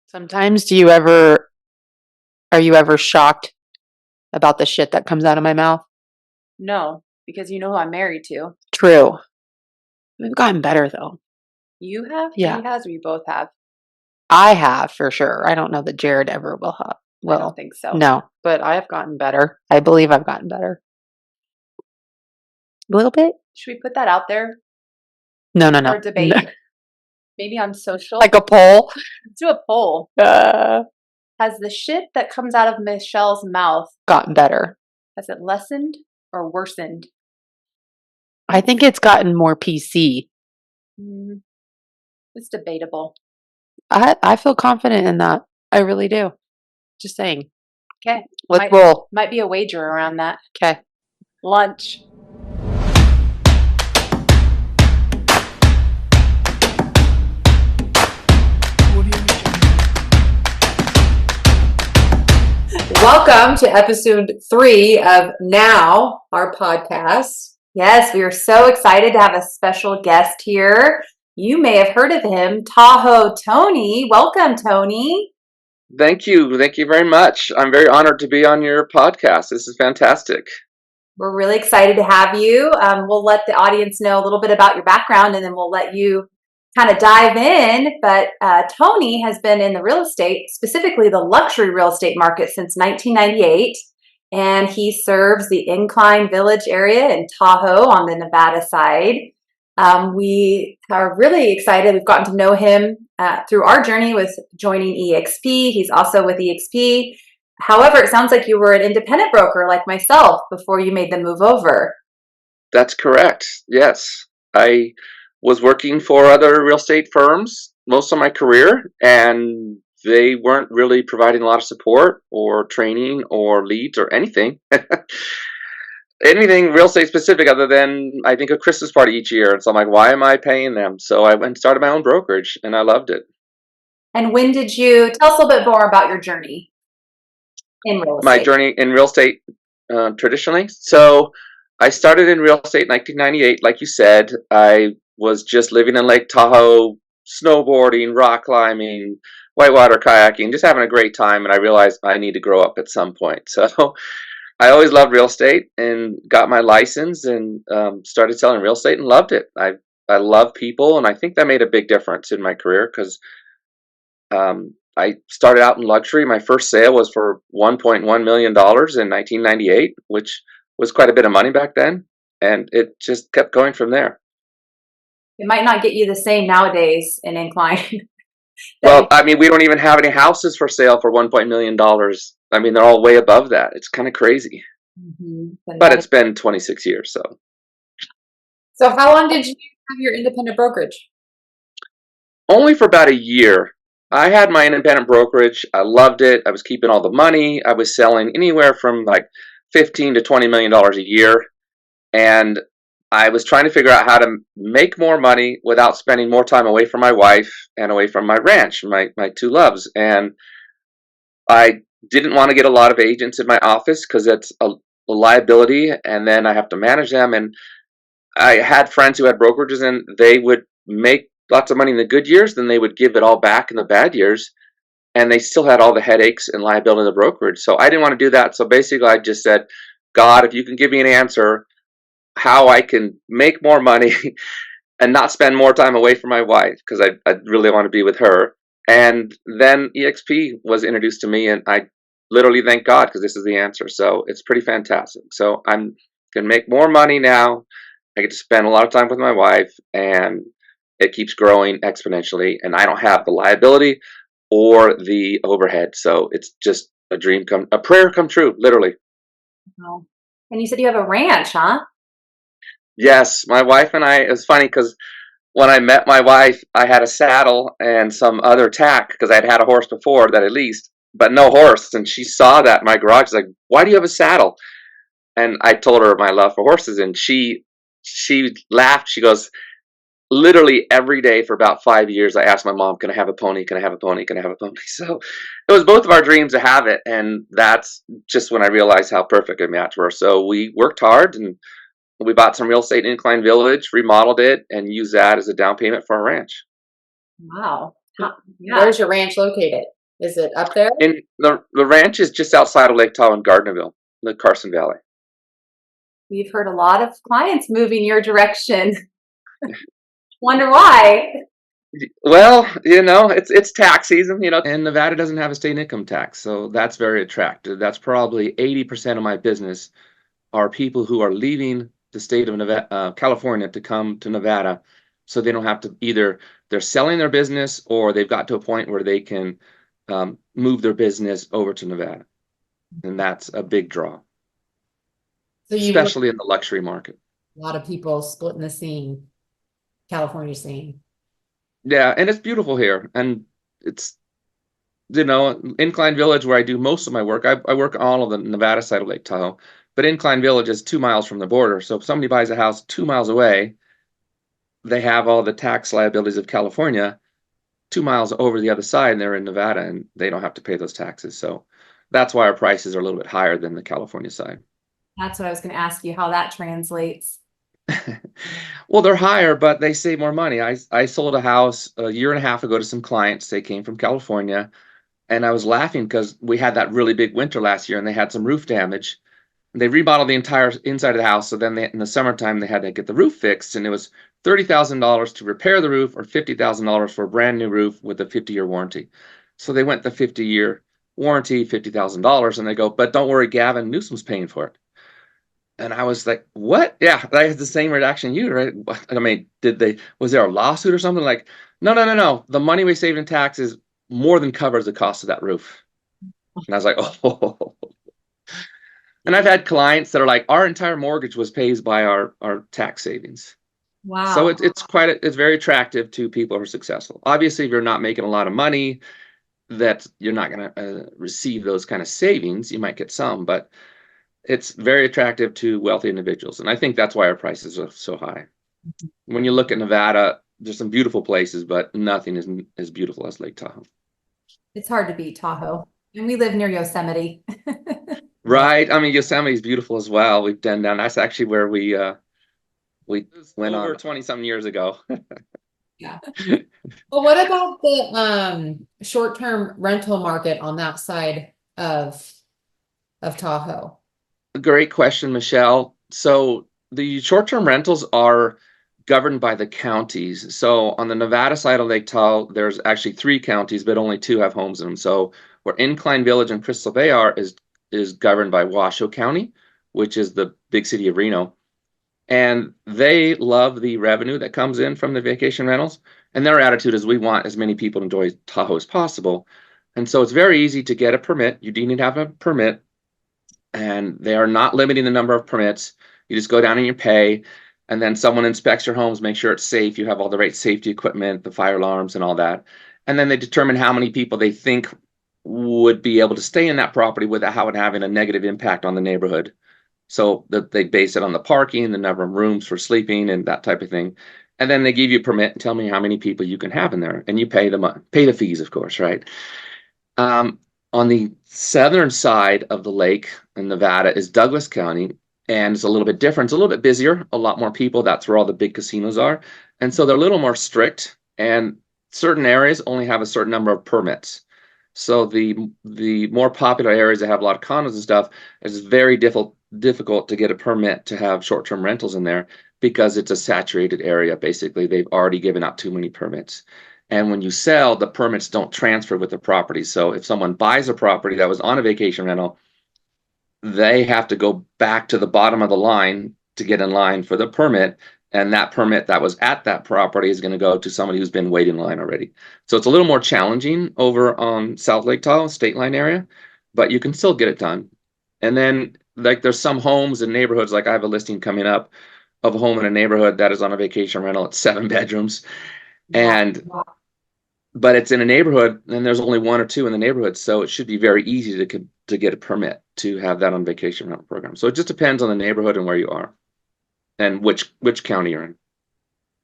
Sometimes are you ever shocked about the shit that comes out of my mouth? No, because you know who I'm married to. True. We've gotten better though. You have? Yeah. He has, or you both have? I have for sure. I don't know that Jared ever will have. I don't think so. No, but I have gotten better. I believe I've gotten better. A little bit? Should we put that out there No, no, for no. a debate? Maybe on social? Like a poll? Let's do a poll. Uh, Has the shit that comes out of Michelle's mouth, Gotten better. has it lessened or worsened? I think it's gotten more PC. Mm, it's debatable. I feel confident in that. I really do. Just saying. Okay. Let's roll. Might be a wager around that. Okay. Lunch. Welcome to episode 3 of Now, our podcast. Yes, we are so excited to have a special guest here. You may have heard of him, Tahoe Tony. Welcome, Tony. Thank you. Thank you very much. I'm very honored to be on your podcast. This is fantastic. We're really excited to have you. We'll let the audience know a little bit about your background and then we'll let you kind of dive in. But Tony has been in the real estate, specifically the luxury real estate market, since 1998. And he serves the Incline Village area in Tahoe on the Nevada side. We are really excited. We've gotten to know him through our journey with joining EXP. He's also with EXP. However, it sounds like you were an independent broker like myself before you made the move over. That's correct. Yes. I was working for other real estate firms most of my career, and they weren't really providing a lot of support or training or leads or anything. Anything real estate specific other than I think a Christmas party each year. And so I'm like, why am I paying them? So I went and started my own brokerage and I loved it. And when did you tell us a little bit more about your journey in real estate? My journey in real estate traditionally. So I started in real estate in 1998. Like you said, I was just living in Lake Tahoe, snowboarding, rock climbing, whitewater kayaking, just having a great time. And I realized I need to grow up at some point. So I always loved real estate and got my license and started selling real estate and loved it. I love people, and I think that made a big difference in my career because I started out in luxury. My first sale was for $1.1 million in 1998, which was quite a bit of money back then. And it just kept going from there. It might not get you the same nowadays in Incline. Well, I mean, we don't even have any houses for sale for $1 million. I mean, they're all way above that. It's kind of crazy. Mm-hmm. But it's been 26 years, so. So how long did you have your independent brokerage? Only for about a year. I had my independent brokerage. I loved it. I was keeping all the money. I was selling anywhere from like $15 to $20 million a year. And I was trying to figure out how to make more money without spending more time away from my wife and away from my ranch, my two loves. And I didn't want to get a lot of agents in my office because it's a liability, and then I have to manage them. And I had friends who had brokerages, and they would make lots of money in the good years, then they would give it all back in the bad years, and they still had all the headaches and liability of the brokerage. So I didn't want to do that. So basically I just said, God, if you can give me an answer how I can make more money and not spend more time away from my wife, because I really want to be with her. And then EXP was introduced to me, and I literally thank God because this is the answer. So it's pretty fantastic. So I can make more money now. I get to spend a lot of time with my wife, and it keeps growing exponentially. And I don't have the liability or the overhead. So it's just a prayer come true, literally. Oh. And you said you have a ranch, huh? Yes, my wife and I, it was funny because when I met my wife, I had a saddle and some other tack because I'd had a horse before that at least, but no horse. And she saw that in my garage. She's like, why do you have a saddle? And I told her my love for horses, and she laughed. She goes, literally every day for about 5 years, I asked my mom, can I have a pony? Can I have a pony? Can I have a pony? So it was both of our dreams to have it. And that's just when I realized how perfect a match were. So we worked hard, and we bought some real estate in Incline Village, remodeled it, and used that as a down payment for our ranch. Wow. Yeah. Where's your ranch located? Is it up there? And the ranch is just outside of Lake Tahoe in Gardnerville, the Carson Valley. We've heard a lot of clients moving your direction. Wonder why? Well, it's tax season, and Nevada doesn't have a state income tax, so that's very attractive. That's probably 80% of my business are people who are leaving the state of Nevada, California to come to Nevada, so they don't have to either they're selling their business or they've got to a point where they can move their business over to Nevada, and that's a big draw, So you work especially in the luxury market. a lot of people splitting the scene, California scene. Yeah, and it's beautiful here, and it's Incline Village, where I do most of my work. I work all of the Nevada side of Lake Tahoe, but Incline Village is 2 miles from the border. So if somebody buys a house 2 miles away, they have all the tax liabilities of California 2 miles over the other side, and they're in Nevada, and they don't have to pay those taxes. So that's why our prices are a little bit higher than the California side. That's what I was going to ask you, how that translates. Well, they're higher, but they save more money. I sold a house a year and a half ago to some clients. They came from California, and I was laughing because we had that really big winter last year, and they had some roof damage. They remodeled the entire inside of the house, so then in the summertime they had to get the roof fixed, and it was $30,000 to repair the roof or $50,000 for a brand new roof with a 50-year warranty. So they went the 50-year warranty, $50,000, and they go, but don't worry, Gavin Newsom's paying for it. And I was like, what? Yeah, I had the same reaction you, right? I mean, was there a lawsuit or something? Like, no. The money we saved in taxes more than covers the cost of that roof. And I was like, oh. And I've had clients that are like, our entire mortgage was paid by our tax savings. Wow. So it's very attractive to people who are successful. Obviously, if you're not making a lot of money, that you're not going to receive those kind of savings. You might get some, but it's very attractive to wealthy individuals. And I think that's why our prices are so high. When you look at Nevada, there's some beautiful places, but nothing is as beautiful as Lake Tahoe. It's hard to beat Tahoe. And we live near Yosemite. Right. I mean, Yosemite is beautiful as well. We've done down. That's actually where we went over 20-something years ago. Yeah. Well, what about the short-term rental market on that side of Tahoe? Great question, Michelle. So the short-term rentals are governed by the counties. So on the Nevada side of Lake Tahoe, there's actually 3 counties, but only 2 have homes in them. So where Incline Village and Crystal Bay are is governed by Washoe County, which is the big city of Reno. And they love the revenue that comes in from the vacation rentals. And their attitude is we want as many people to enjoy Tahoe as possible. And so it's very easy to get a permit. You do need to have a permit. And they are not limiting the number of permits. You just go down and you pay. And then someone inspects your homes, make sure it's safe. You have all the right safety equipment, the fire alarms and all that. And then they determine how many people they think would be able to stay in that property without it having a negative impact on the neighborhood. So that they base it on the parking, the number of rooms for sleeping, and that type of thing. And then they give you a permit and tell me how many people you can have in there, and you pay the fees, of course, right? On the southern side of the lake in Nevada is Douglas County, and it's a little bit different. It's a little bit busier, a lot more people. That's where all the big casinos are, and so they're a little more strict. And certain areas only have a certain number of permits. So the more popular areas that have a lot of condos and stuff, it's very difficult to get a permit to have short-term rentals in there because it's a saturated area. Basically, they've already given out too many permits. And when you sell, the permits don't transfer with the property. So if someone buys a property that was on a vacation rental, they have to go back to the bottom of the line to get in line for the permit. And that permit that was at that property is going to go to somebody who's been waiting in line already. So it's a little more challenging over on South Lake Tahoe, State Line area, but you can still get it done. And then like there's some homes in neighborhoods, like I have a listing coming up of a home in a neighborhood that is on a vacation rental. It's 7 bedrooms. But it's in a neighborhood and there's only 1 or 2 in the neighborhood. So it should be very easy to get a permit to have that on vacation rental program. So it just depends on the neighborhood and where you are and which county you're in.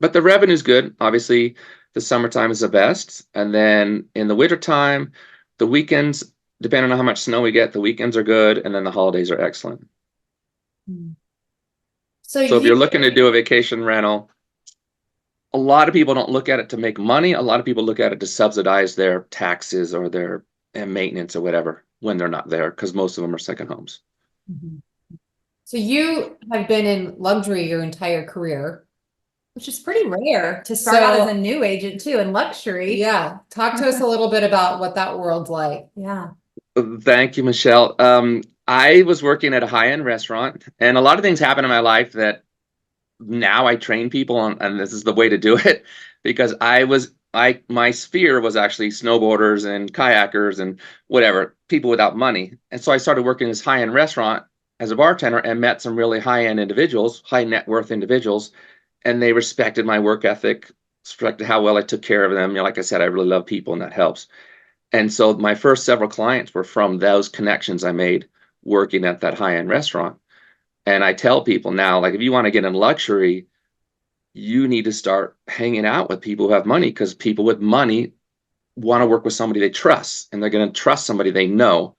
But the revenue's good. Obviously, the summertime is the best. And then in the wintertime, the weekends, depending on how much snow we get, the weekends are good. And then the holidays are excellent. So if you're looking to do a vacation rental, a lot of people don't look at it to make money. A lot of people look at it to subsidize their taxes or their maintenance or whatever when they're not there, because most of them are second homes. Mhm. So you have been in luxury your entire career. Which is pretty rare to start out as a new agent too in luxury. Yeah. Talk to us a little bit about what that world's like. Yeah. Thank you, Michelle. I was working at a high-end restaurant, and a lot of things happen in my life that now I train people on, and this is the way to do it, because my sphere was actually snowboarders and kayakers and whatever, people without money. And so I started working in this high-end restaurant as a bartender and met some really high-end individuals, high net worth individuals, and they respected my work ethic, respected how well I took care of them. Like I said, I really love people, and that helps. And so my first several clients were from those connections I made working at that high-end restaurant. And I tell people now, like, if you want to get in luxury, you need to start hanging out with people who have money, because people with money want to work with somebody they trust, and they're going to trust somebody they know.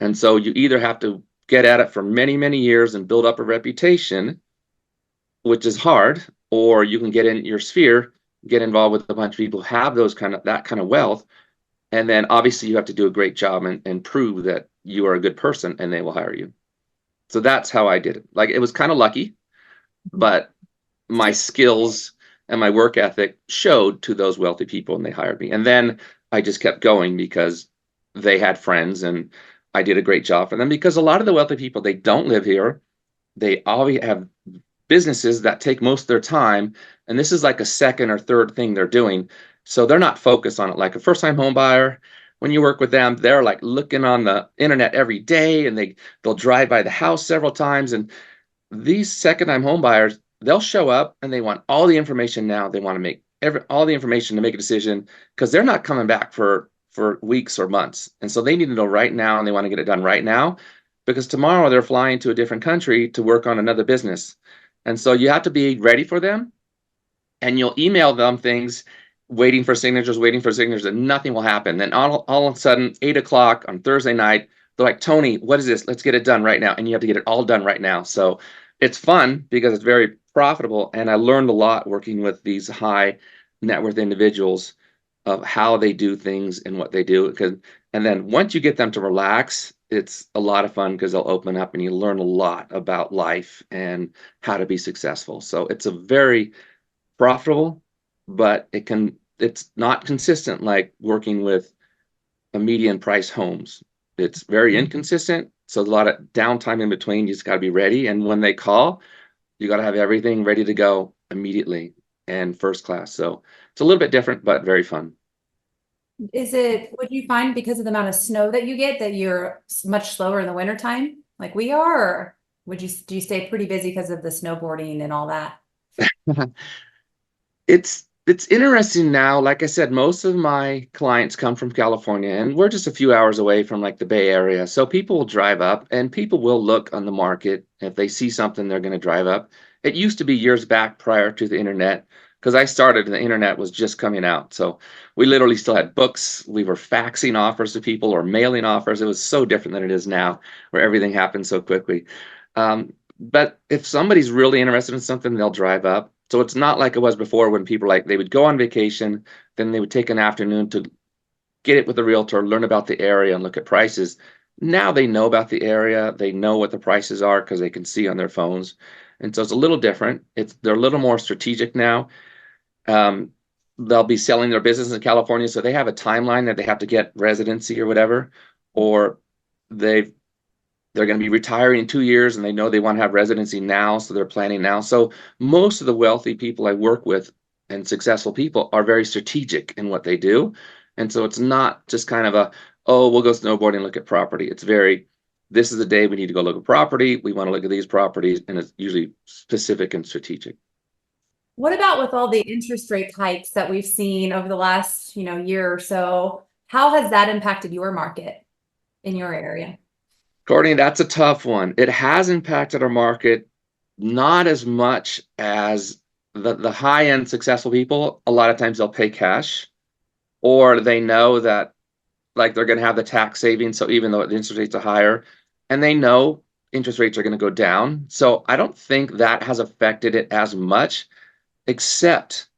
And so you either have to get at it for many, many years and build up a reputation, which is hard, or you can get in your sphere, get involved with a bunch of people who have that kind of wealth. And then obviously you have to do a great job and prove that you are a good person, and they will hire you. So that's how I did it. Like, it was kind of lucky, but my skills and my work ethic showed to those wealthy people, and they hired me. And then I just kept going because they had friends, and I did a great job for them, because a lot of the wealthy people, they don't live here. They always have businesses that take most of their time, and this is like a second or third thing they're doing. So they're not focused on it. Like a first-time home buyer, when you work with them, they're like looking on the internet every day, and they'll drive by the house several times. And these second-time home buyers, they'll show up and they want all the information now. They want to make all the information to make a decision, because they're not coming back for weeks or months. And so they need to know right now, and they want to get it done right now, because tomorrow they're flying to a different country to work on another business. And so you have to be ready for them, and you'll email them things, waiting for signatures, and nothing will happen. Then all of a sudden, 8 o'clock on Thursday night, they're like, Tony, what is this? Let's get it done right now. And you have to get it all done right now. So it's fun because it's very profitable. And I learned a lot working with these high net worth individuals of how they do things and what they do. And then once you get them to relax, it's a lot of fun, because they'll open up and you learn a lot about life and how to be successful. So it's a very profitable, but it's not consistent like working with a median price homes. It's very inconsistent. So a lot of downtime in between. You just got to be ready. And when they call, you got to have everything ready to go immediately and first class. So it's a little bit different, but very fun. Would you find, because of the amount of snow that you get, that you're much slower in the wintertime like we are? Or do you stay pretty busy because of the snowboarding and all that? It's interesting now. Like I said, most of my clients come from California, and we're just a few hours away from like the Bay Area. So people will drive up, and people will look on the market. If they see something, they're going to drive up. It used to be years back, prior to the internet, because I started and the internet was just coming out. So we literally still had books. We were faxing offers to people or mailing offers. It was so different than it is now, where everything happens so quickly. But if somebody's really interested in something, they'll drive up. So it's not like it was before, when people, like, they would go on vacation, then they would take an afternoon to get it with a realtor, learn about the area, and look at prices. Now they know about the area. They know what the prices are because they can see on their phones. And so it's a little different. They're a little more strategic now. They'll be selling their business in California, so they have a timeline that they have to get residency or whatever, or they're going to be retiring in 2 years, and they know they want to have residency now, so they're planning now. So most of the wealthy people I work with and successful people are very strategic in what they do. And so it's not just kind of we'll go snowboarding and look at property. It's this is the day we need to go look at property. We want to look at these properties, and it's usually specific and strategic. What about with all the interest rate hikes that we've seen over the last, year or so? How has that impacted your market in your area? Courtney, that's a tough one. It has impacted our market, not as much as the high-end successful people. A lot of times they'll pay cash, or they know that, like, they're going to have the tax savings. So even though the interest rates are higher, and they know interest rates are going to go down. So I don't think that has affected it as much, except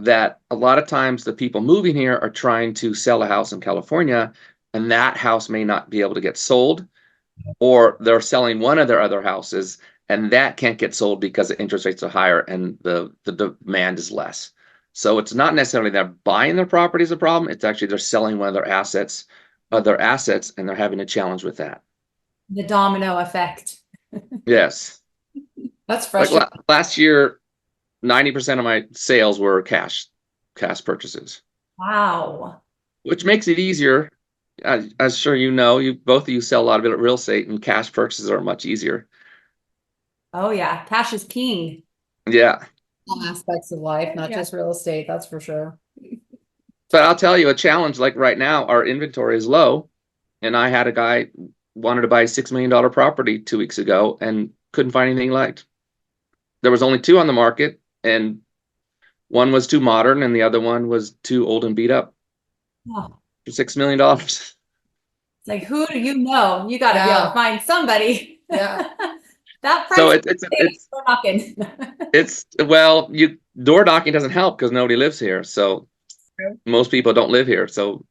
that a lot of times the people moving here are trying to sell a house in California, and that house may not be able to get sold, or they're selling one of their other houses and that can't get sold because the interest rates are higher and the demand is less. So it's not necessarily they're buying their property is a problem. It's actually they're selling one of their assets, and they're having a challenge with that. The domino effect. Yes. That's Like frustrating. last year, 90% of my sales were cash purchases, Wow. which makes it easier. As sure you know, you both of you sell a lot of real estate, and cash purchases are much easier. Oh yeah, cash is king. Yeah. All aspects of life, not Yeah. just real estate, that's for sure. But I'll tell you a challenge like right now, our inventory is low. And I had a guy wanted to buy a $6 million property 2 weeks ago and couldn't find anything he liked. There was only two on the market, and one was too modern and the other one was too old and beat up Oh, for $6 million. it's like, who do you know? You got to be able Yeah. to find somebody. Yeah. That price. So We're knocking. it's well, you door knocking doesn't help because nobody lives here. So True. most people don't live here. So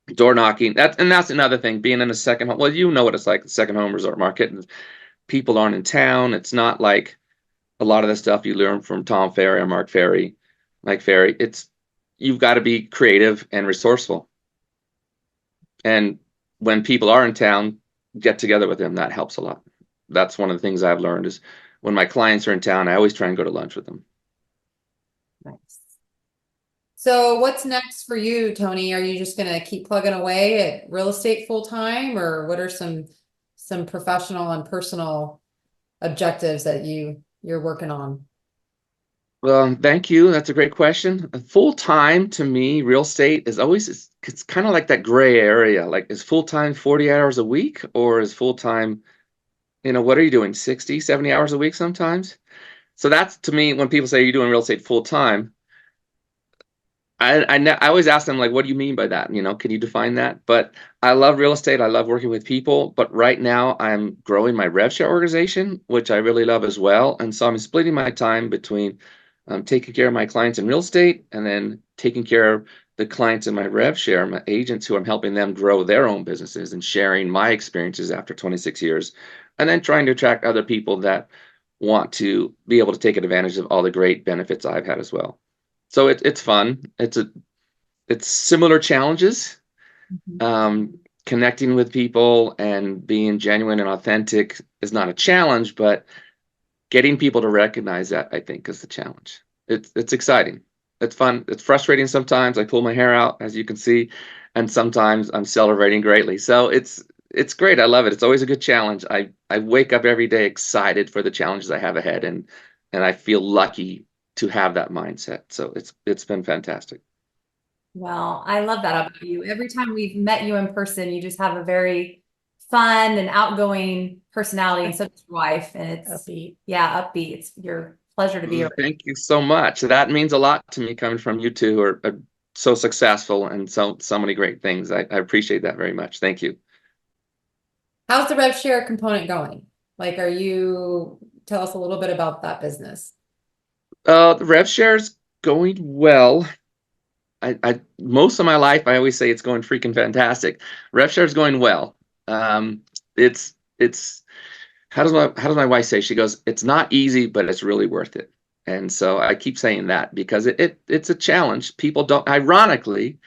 door knocking, that's another thing, being in a second home. Well, you know what it's like, the second home resort market, and people aren't in town. It's not like a lot of the stuff you learn from Tom Ferry or Mike Ferry. It's you've got to be creative and resourceful. And when people are in town, get together with them. That helps a lot. That's one of the things I've learned is when my clients are in town, I always try and go to lunch with them. Nice. So what's next for you, Tony? Are you just gonna keep plugging away at real estate full time, or what are some professional and personal objectives that you're working on? Well, thank you. That's a great question. Full time to me, real estate is always it's kind of like that gray area. Like, is full time 40 hours a week, or is full time, what are you doing? 60, 70 hours a week sometimes? So that's to me, when people say you're doing real estate full time, I always ask them, like, what do you mean by that? Can you define that? But I love real estate. I love working with people. But right now I'm growing my rev share organization, which I really love as well. And so I'm splitting my time between taking care of my clients in real estate and then taking care of the clients in my rev share, my agents who I'm helping them grow their own businesses and sharing my experiences after 26 years. And then trying to attract other people that want to be able to take advantage of all the great benefits I've had as well. So it's fun. It's similar challenges. Connecting with people and being genuine and authentic is not a challenge, but getting people to recognize that, I think, is the challenge. It's exciting. It's fun. It's frustrating sometimes. I pull my hair out, as you can see, and sometimes I'm celebrating greatly. So it's great. I love it. It's always a good challenge. I wake up every day excited for the challenges I have ahead, and I feel lucky to have that mindset. So it's been fantastic. Well, I love that about you. Every time we've met you in person, you just have a very fun and outgoing personality, and so does your wife. And it's Upbeat. yeah, upbeat. It's your pleasure to be around. Thank you so much. That means a lot to me, coming from you two who are so successful and so many great things. I appreciate that very much. Thank you. How's the rev share component going? Like, tell us a little bit about that business. The rev share is going well. I most of my life I always say it's going freaking fantastic. Rev share is going well. It's how does my wife say? She goes, it's not easy, but it's really worth it. And so I keep saying that because it's a challenge. People don't, ironically,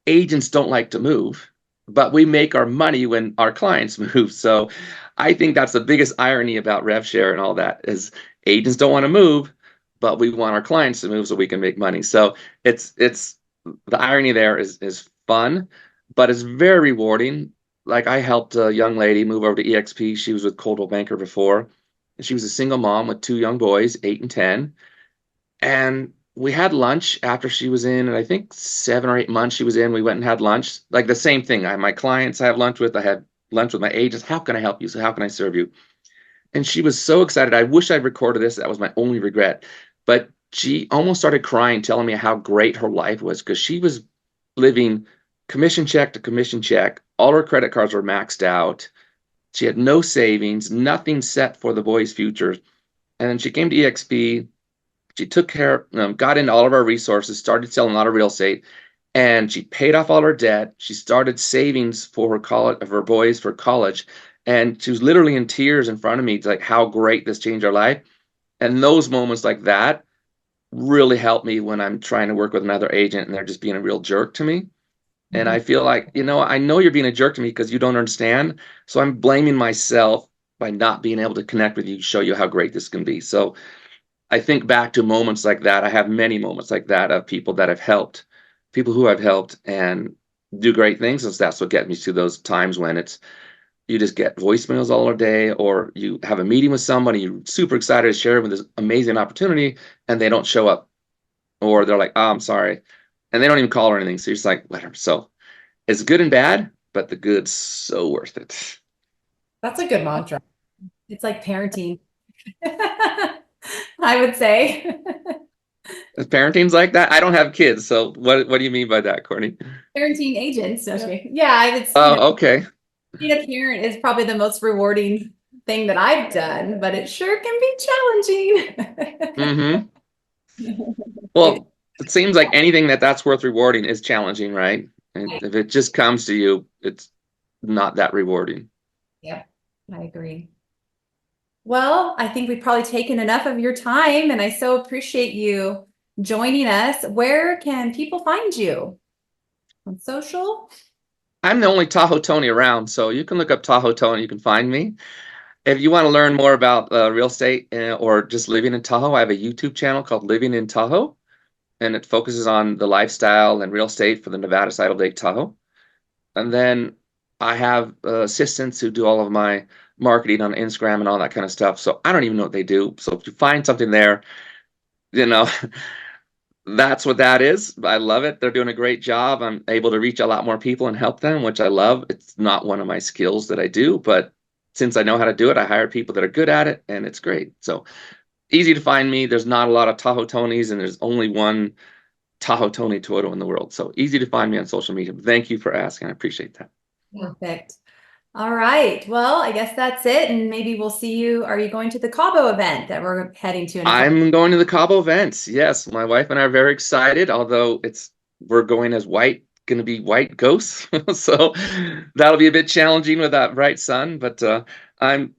agents don't like to move, but we make our money when our clients move. So I think that's the biggest irony about rev share and all that is agents don't want to move, but we want our clients to move so we can make money. So it's the irony there is fun, but it's very rewarding. Like, I helped a young lady move over to EXP. She was with Coldwell Banker before. And she was a single mom with two young boys, 8 and 10. And we had lunch after she was in, and I think 7 or 8 months she was in. We went and had lunch. Like the same thing. I have my clients I have lunch with. I had lunch with my agents. How can I help you? So how can I serve you? And she was so excited. I wish I'd recorded this. That was my only regret. But she almost started crying, telling me how great her life was because she was living commission check to commission check. All her credit cards were maxed out. She had no savings, nothing set for the boys' futures. And then she came to EXP. She took care, got into all of our resources, started selling a lot of real estate, and she paid off all her debt. She started savings for her college, of her boys for college, and she was literally in tears in front of me, like how great this changed her life. And those moments like that really help me when I'm trying to work with another agent and they're just being a real jerk to me. And I feel like, I know you're being a jerk to me because you don't understand. So I'm blaming myself by not being able to connect with you, show you how great this can be. So I think back to moments like that. I have many moments like that of people that have helped, people who I've helped and do great things. And that's what gets me to those times when it's, you just get voicemails all day, or you have a meeting with somebody, you're super excited to share with this amazing opportunity, and they don't show up, or they're like, "Oh, I'm sorry," and they don't even call or anything. So you're just like, whatever. So it's good and bad, but the good's so worth it. That's a good mantra. It's like parenting. I would say. Parenting's like that. I don't have kids, so what do you mean by that, Courtney? Parenting agents. Okay. Yeah, it's Oh, okay. being a parent is probably the most rewarding thing that I've done, but it sure can be challenging. Well, it seems like anything that's worth rewarding is challenging, right? And if it just comes to you, it's not that rewarding. Yeah, I agree. Well, I think we've probably taken enough of your time, and I so appreciate you joining us. Where can people find you? On social? I'm the only Tahoe Tony around, so you can look up Tahoe Tony. You can find me. If you want to learn more about real estate or just living in Tahoe, I have a YouTube channel called Living in Tahoe, and it focuses on the lifestyle and real estate for the Nevada side of Lake Tahoe. And then I have assistants who do all of my marketing on Instagram and all that kind of stuff. So I don't even know what they do. So if you find something there, you know, that's what that is. I love it. They're doing a great job. I'm able to reach a lot more people and help them, which I love. It's not one of my skills that I do, but since I know how to do it, I hire people that are good at it, and it's great. So easy to find me. There's not a lot of Tahoe Tonys, and there's only one Tahoe Tony Tuoto in the world. So easy to find me on social media. Thank you for asking. I appreciate that. Perfect. All right. Well, I guess that's it. And maybe we'll see you. Are you going to the Cabo event that we're heading to? I'm going to the Cabo events. Yes, my wife and I are very excited, although we're going as going to be white ghosts. So that'll be a bit challenging with that bright sun, but I'm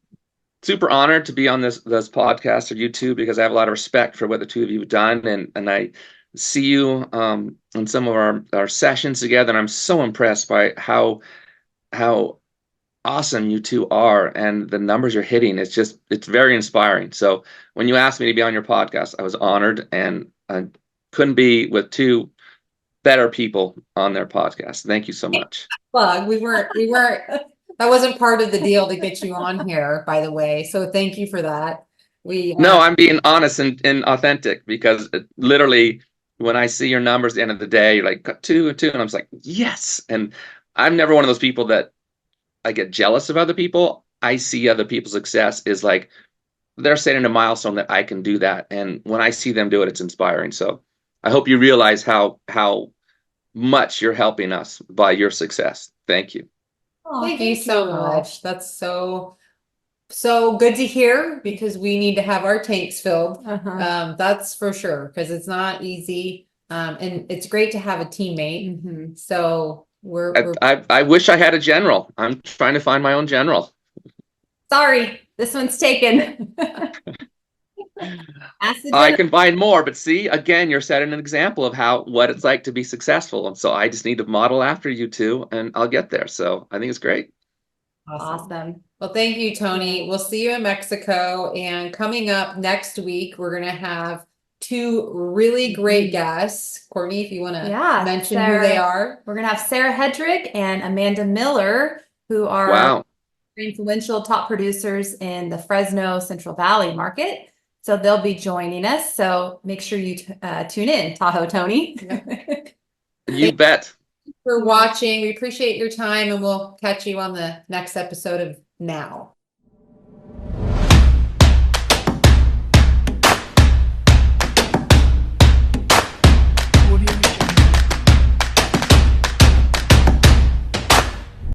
super honored to be on this podcast or YouTube because I have a lot of respect for what the two of you have done, and I see you in some of our sessions together, and I'm so impressed by how awesome you two are and the numbers you're hitting. It's very inspiring. So when you asked me to be on your podcast, I was honored, and I couldn't be with two better people on their podcast. Thank you so much. Plug. We weren't, that wasn't part of the deal to get you on here, by the way. So thank you for that. No, I'm being honest and authentic, because literally when I see your numbers at the end of the day, you're like 2 and 2, and I'm just like, yes. And I'm never one of those people that I get jealous of other people. I see other people's success is like they're setting a milestone that I can do that. And when I see them do it, it's inspiring. So I hope you realize how much you're helping us by your success. Thank you. Oh, thank you so much. That's so good to hear, because we need to have our tanks filled. That's for sure, because it's not easy. And it's great to have a teammate. So I wish I had a general. I'm trying to find my own general. Sorry, this one's taken. I can find more, but see, again, you're setting an example of what it's like to be successful. And so I just need to model after you two, and I'll get there. So I think it's great. Awesome. Well, thank you, Tony. We'll see you in Mexico. And coming up next week, we're going to have two really great guests. Courtney, if you want to mention who they are. We're going to have Sarah Hedrick and Amanda Miller, who are influential top producers in the Fresno Central Valley market. So they'll be joining us. So make sure you tune in, Tahoe Tony. You bet. For watching. We appreciate your time, and we'll catch you on the next episode of Now.